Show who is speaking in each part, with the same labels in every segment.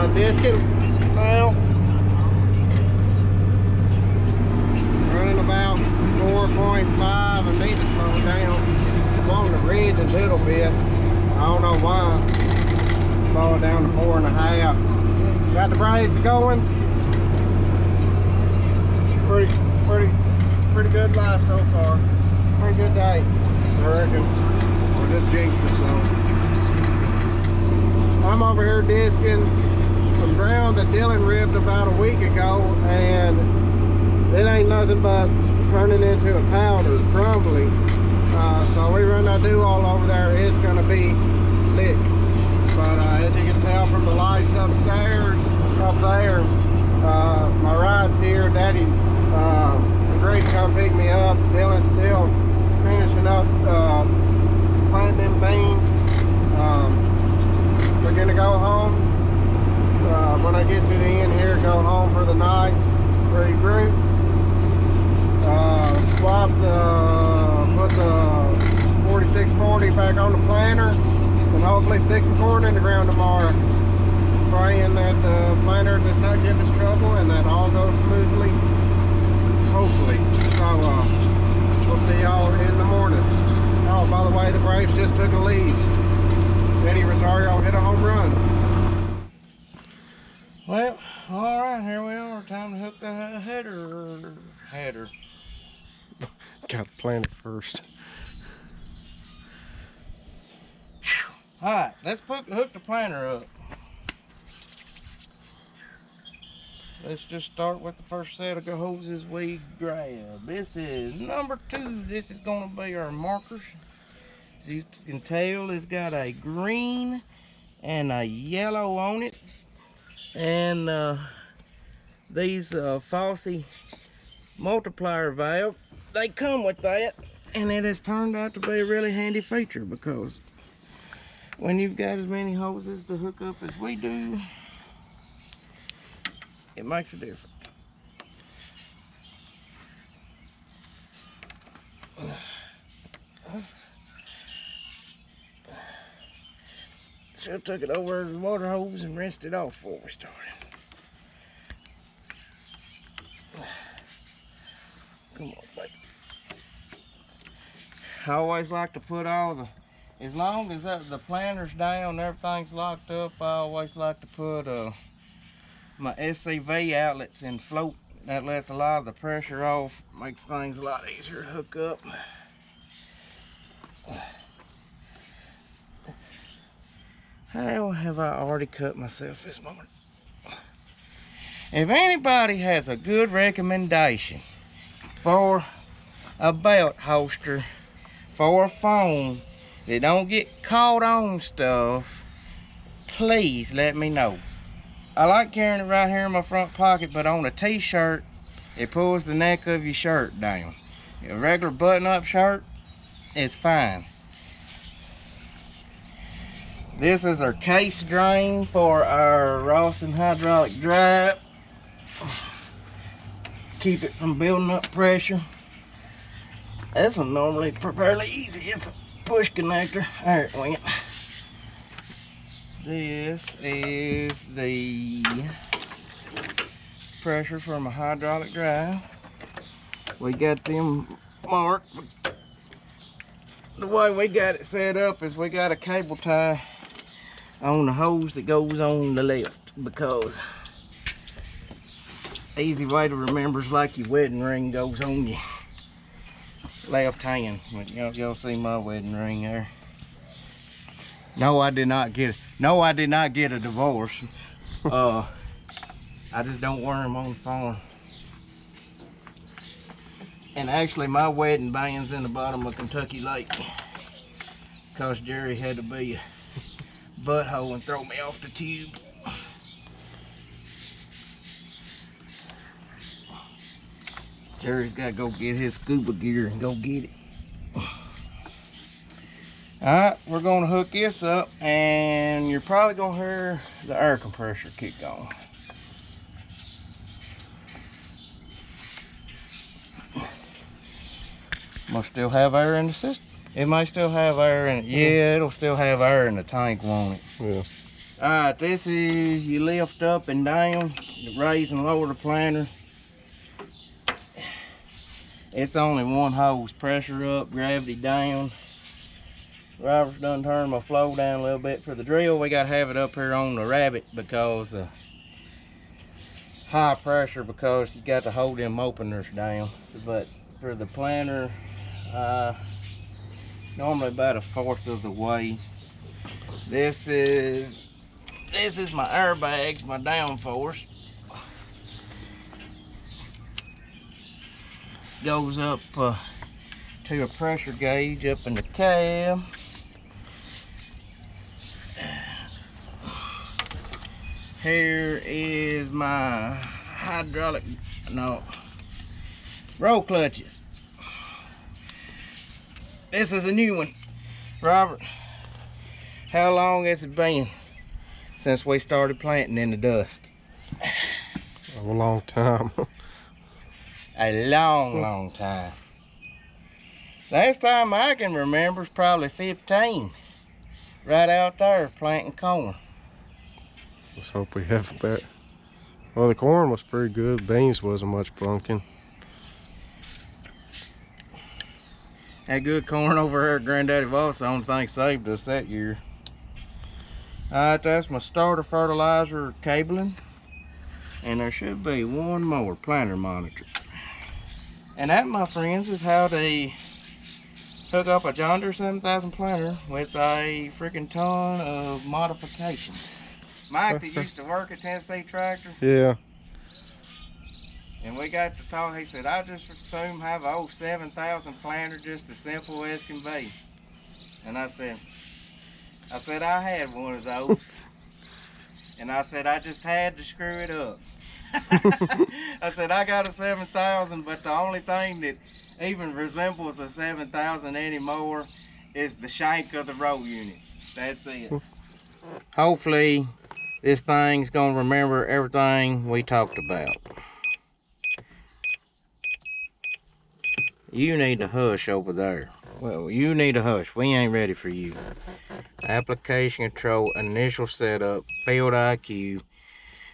Speaker 1: disking now. Running about 4.5. I need to slow it down. I'm on the ridge a little bit. I don't know why. Slow it down to 4.5. Got the brakes going. Pretty good life so far. Pretty good day, I reckon. Or just jinxed it slow. I'm over here disking some ground that Dylan ribbed about a week ago, and it ain't nothing but turning into a powder, crumbly. So we run that do-all over there. It's gonna be slick. But as you can tell from the lights upstairs, up there, my ride's here. Daddy agreed to come pick me up. Dylan's still finishing up planting them beans. We're gonna go home. When I get to the end here, go home for the night, regroup, swap put the 4640 back on the planter, and hopefully stick some corn in the ground tomorrow. Praying that the planter does not give us trouble and that all goes smoothly, hopefully. So we'll see y'all in the morning. Oh, by the way, the Braves just took a lead. Eddie Rosario hit a home run. Well, all right, here we are. Time to hook the header. Got to plant it first. All right, let's hook the planter up. Let's just start with the first set of hoses we grab. This is number 2. This is going to be our markers. As you can tell, it's got a green and a yellow on it. And these Fossey multiplier valve, they come with that. And it has turned out to be a really handy feature, because when you've got as many hoses to hook up as we do, it makes a difference. Should have took it over the water hose and rinsed it off before we started. Come on, baby. I always like to put all the, as long as the planter's down, everything's locked up, I always like to put my SCV outlets in float. That lets a lot of the pressure off, makes things a lot easier to hook up. How have I already cut myself this morning? If anybody has a good recommendation for a belt holster for a phone that don't get caught on stuff, please let me know. I like carrying it right here in my front pocket, but on a t-shirt, it pulls the neck of your shirt down. A regular button-up shirt, it's fine. This is our case drain for our Rawson hydraulic drive. Keep it from building up pressure. This one normally fairly easy. It's a push connector. There it went. This is the pressure for my hydraulic drive. We got them marked. The way we got it set up is we got a cable tie on the hose that goes on the left, because easy way to remember is like your wedding ring goes on your left hand. Y'all see my wedding ring there. No, I did not get a divorce. I just don't wear them on the farm. And actually, my wedding band's in the bottom of Kentucky Lake, because Jerry had to be a butthole and throw me off the tube. Jerry's got to go get his scuba gear and go get it. Alright, we're going to hook this up, and you're probably going to hear the air compressor kick on. Must still have air in the system. It might still have air in it. Yeah, it'll still have air in the tank, won't it?
Speaker 2: Yeah.
Speaker 1: Alright, this is, you lift up and down, raise and lower the planter. It's only one hose, pressure up, gravity down. Driver's done turned my flow down a little bit for the drill. We got to have it up here on the rabbit because high pressure, because you got to hold them openers down. But for the planter, normally about 1/4 of the way. This is my airbags, my downforce. Goes up to a pressure gauge up in the cab. Here is my roll clutches. This is a new one. Robert, how long has it been since we started planting in the dust?
Speaker 2: A long time.
Speaker 1: A long time. Last time I can remember is probably 15. Right out there planting corn.
Speaker 2: Let's hope we have better. Well, the corn was pretty good. Beans wasn't much bunking.
Speaker 1: That good corn over here at Granddaddy Vault's the only thing saved us that year. Alright, that's my starter fertilizer cabling. And there should be one more planter monitor. And that, my friends, is how they hook up a John Deere 7000 planter with a freaking ton of modifications. Mike that used to work at Tennessee Tractor.
Speaker 2: Yeah.
Speaker 1: And we got to talk, he said, I just assume have an old 7000 planter just as simple as can be. And I said I had one of those. And I said I just had to screw it up. I said I got a 7000, but the only thing that even resembles a 7000 anymore is the shank of the roll unit. That's it. Hopefully this thing's gonna remember everything we talked about. You need to hush over there. Well, you need to hush. We ain't ready for you. Application control, initial setup, field IQ.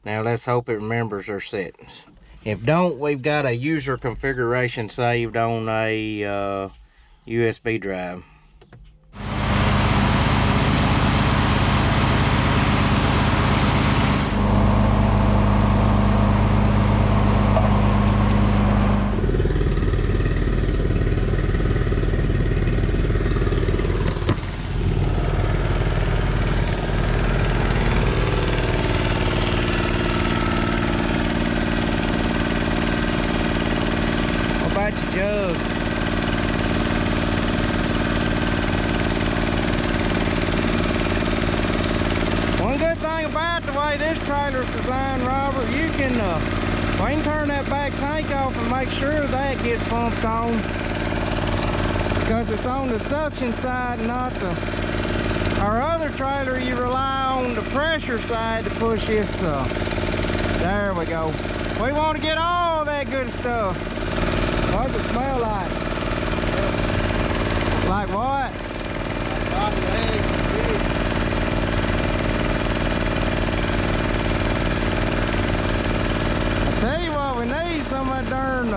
Speaker 1: Now let's hope it remembers our settings. If don't, we've got a user configuration saved on a USB drive. Jugs. One good thing about the way this trailer's designed, Robert, you can we can turn that back tank off and make sure that gets pumped on, because it's on the suction side, not our other trailer. You rely on the pressure side to push this. There we go. We want to get all that good stuff. What does it smell like? Like what? Rotten eggs and fish. I tell you what, we need some of that darn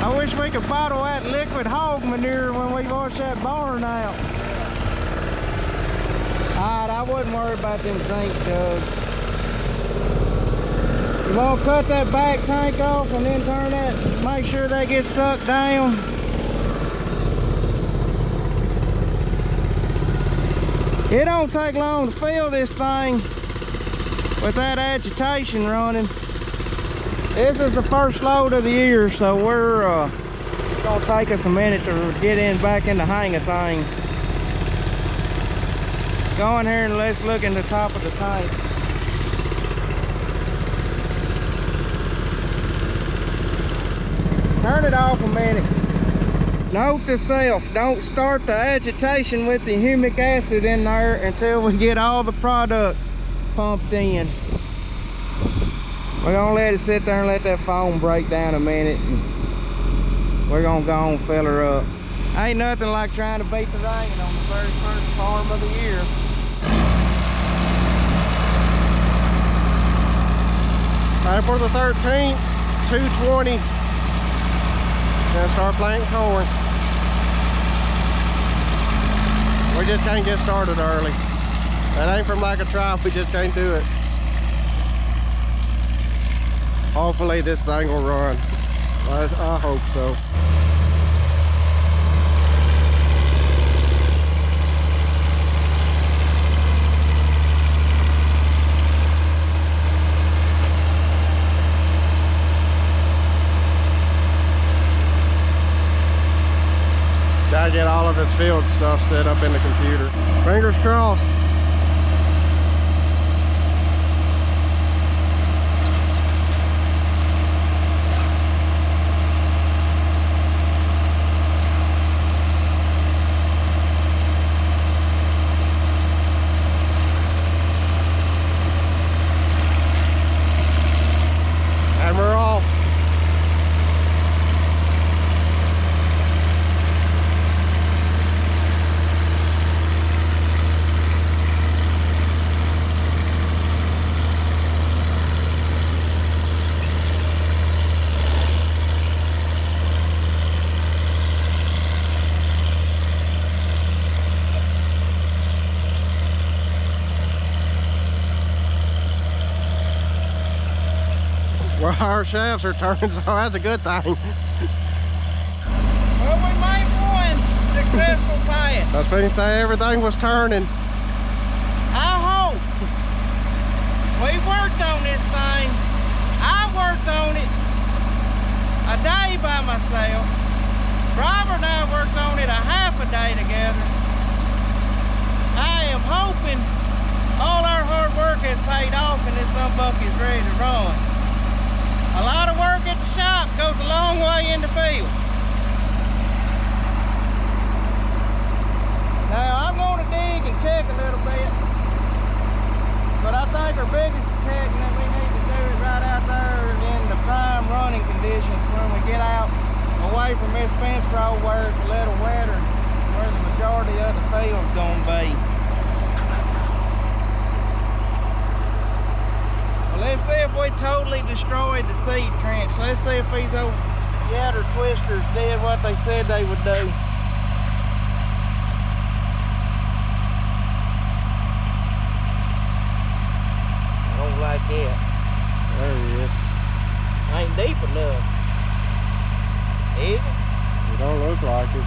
Speaker 1: I wish we could bottle that liquid hog manure when we wash that barn out. Alright, I wouldn't worry about them zinc jugs. You want to cut that back tank off and then turn that, make sure they get sucked down. It don't take long to fill this thing with that agitation running. This is the first load of the year, so we're it's gonna take us a minute to get back in the hang of things. Go in here and let's look in the top of the tank. Turn it off a minute. Note to self, don't start the agitation with the humic acid in there until we get all the product pumped in. We're gonna let it sit there and let that foam break down a minute, and we're gonna go and fill her up. Ain't nothing like trying to beat the rain on the very first farm of the year.
Speaker 2: April the 13th, 2:20. Gonna start planting corn. We just can't get started early. That ain't from lack of try, we just can't do it. Hopefully this thing will run. I hope so. Gotta get all of his field stuff set up in the computer. Fingers crossed. And we're off. Well, our shafts are turning, so that's a good thing.
Speaker 1: Well, we made one successful pass.
Speaker 2: I was going to say everything was turning.
Speaker 1: I hope. We worked on this thing. I worked on it a day by myself. Robert and I worked on it a half a day together. I am hoping all our hard work has paid off and this sunbuck is ready to run. A lot of work at the shop goes a long way in the field. Now I'm going to dig and check a little bit, but I think our biggest check that we need to do is right out there in the prime running conditions when we get out away from this fence row where it's a little wetter, where the majority of the field's going to be. Let's see if we totally destroyed the seed trench. Let's see if these old yatter twisters did what they said they would do. I don't like that.
Speaker 2: There he is.
Speaker 1: Ain't deep enough. Is it?
Speaker 2: It don't look like it.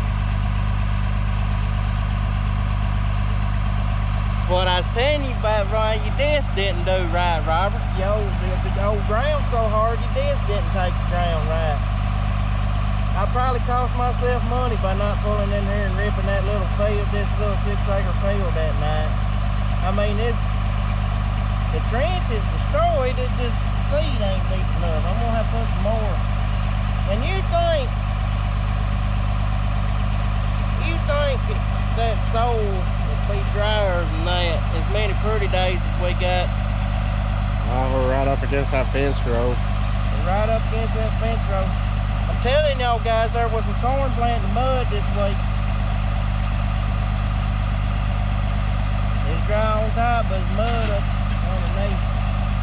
Speaker 1: What I was telling you about, Ryan, your disc didn't do right, Robert. The old ground's so hard, your disc didn't take the ground right. I probably cost myself money by not pulling in here and ripping that little field, this little 6-acre field that night. I mean, the trench is destroyed, it's just the seed ain't deep enough. I'm gonna have to put some more. And you think that soil would be drier than that, as many pretty days as we got.
Speaker 2: Oh, we're right up against that fence row.
Speaker 1: We're right up against that fence row. I'm telling y'all guys, there was some corn planted in the mud this week. It's dry on top, but it's mud up underneath.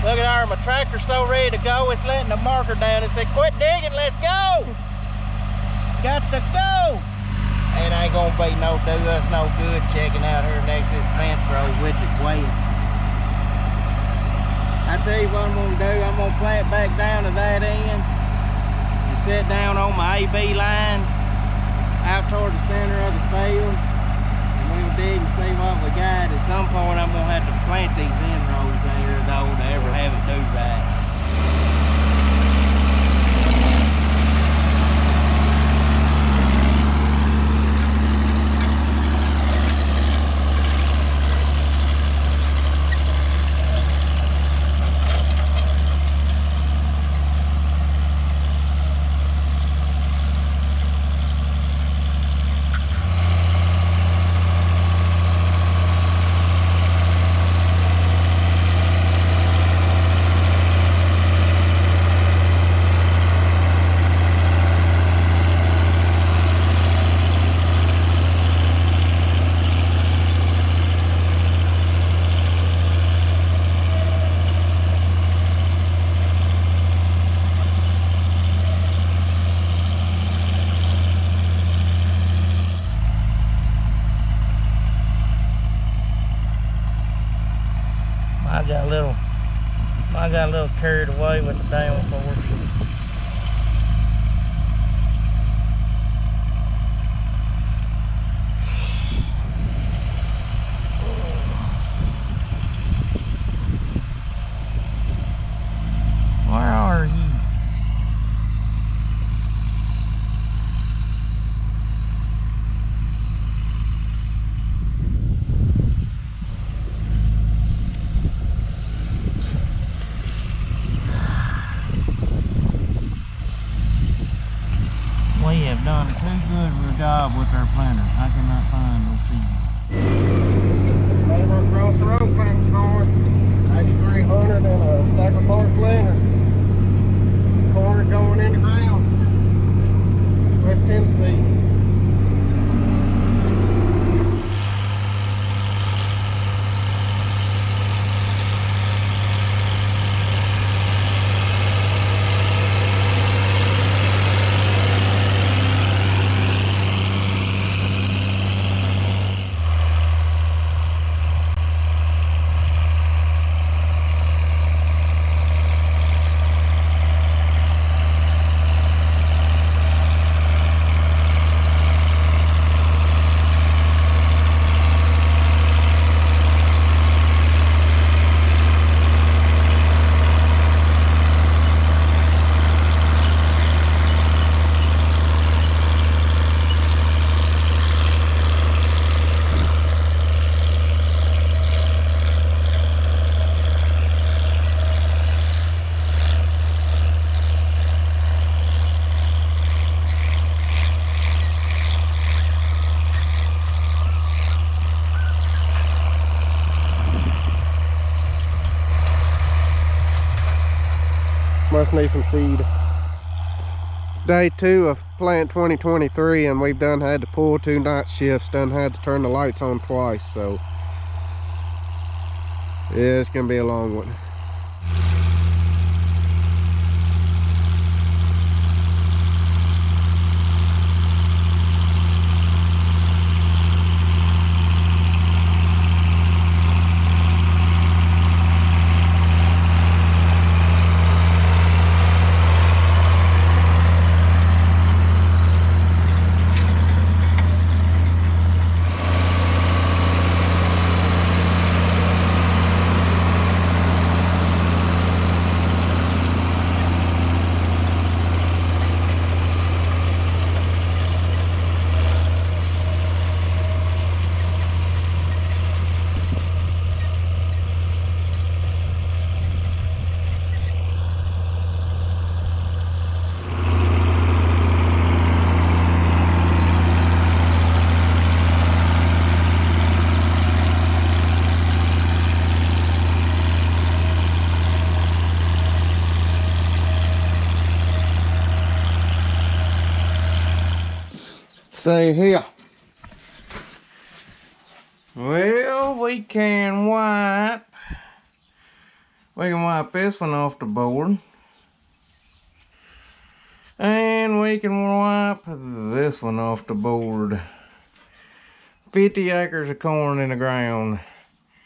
Speaker 1: Look at there, my tractor's so ready to go, it's letting the marker down. It said, quit digging, let's go! Got to go! It ain't gonna be no do us no good checking out here next to this fence row with it wet. I tell you what I'm gonna do, I'm gonna plant back down to that end and sit down on my AB line out toward the center of the field, and we'll dig and see what we got. At some point I'm gonna have to plant these end rows there though to ever have it do right. I got a little carried away with the downforce. Where are you? We have done too good of a job with our planter. I cannot find those seeds.
Speaker 2: Neighbor across the road planting corn. 8300 and a stack of bark planter. Corn is going in the ground. West Tennessee. Must need some seed. Day 2 of plant 2023, and we've done had to pull 2 night shifts, done had to turn the lights on twice, so yeah, it's gonna be a long one.
Speaker 1: See here. Well, we can wipe this one off the board. And we can wipe this one off the board. 50 acres of corn in the ground.